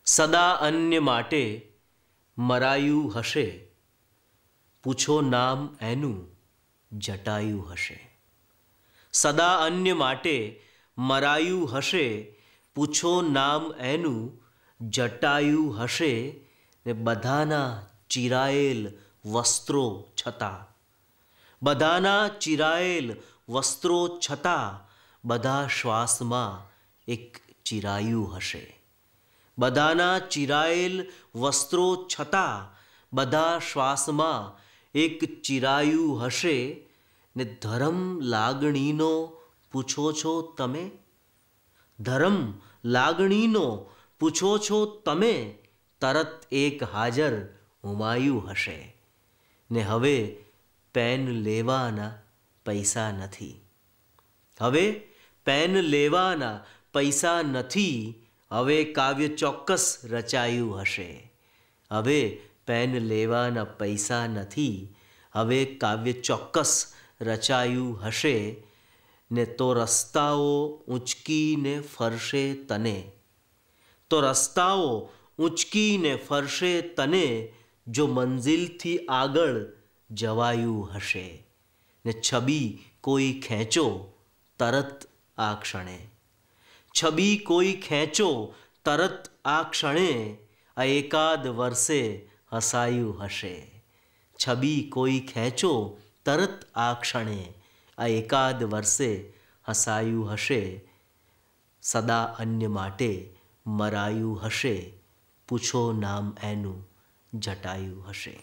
સદા અન્ય માટે મરાયું હશે, પૂછો નામ એનું જટાયું હશે. સદા અન્ય માટે મરાયું હશે, પૂછો નામ એનું જટાયું હશે. ને બધાના ચિરાયેલ વસ્ત્રો છતાં, બધાના ચિરાયેલ વસ્ત્રો છતાં, બધા શ્વાસમાં એક ચિરાયું હશે. બધાના ચિરાયેલ વસ્ત્રો છતાં, બધા શ્વાસમાં એક ચિરાયું હશે. ને ધર્મ લાગણીનો પૂછો છો તમે? ધર્મ લાગણીનો પૂછો છો તમે? તરત એક હાજર હુમાયું હશે. ને હવે પેન લેવાના પૈસા નથી. હવે પેન લેવાના પૈસા નથી. હવે કાવ્ય ચોક્કસ રચાયું હશે. હવે પેન લેવાના પૈસા નથી. હવે કાવ્ય ચોક્કસ રચાયું હશે. ને તો રસ્તાઓ ઊંચકીને ફરશે તને, તો રસ્તાઓ ઊંચકીને ફરશે તને, જો મંઝિલથી આગળ જવાયું હશે. ને છબી કોઈ ખેંચો તરત આ ક્ષણે, છબી કોઈ ખેંચો તરત આ ક્ષણે, આ એકાદ વર્ષે હસાયું હશે. છબી કોઈ ખેંચો તરત આ ક્ષણે, આ એકાદ વર્ષે હસાયું હશે. સદા અન્ય માટે મરાયું હશે, પૂછો નામ એનું જટાયું હશે.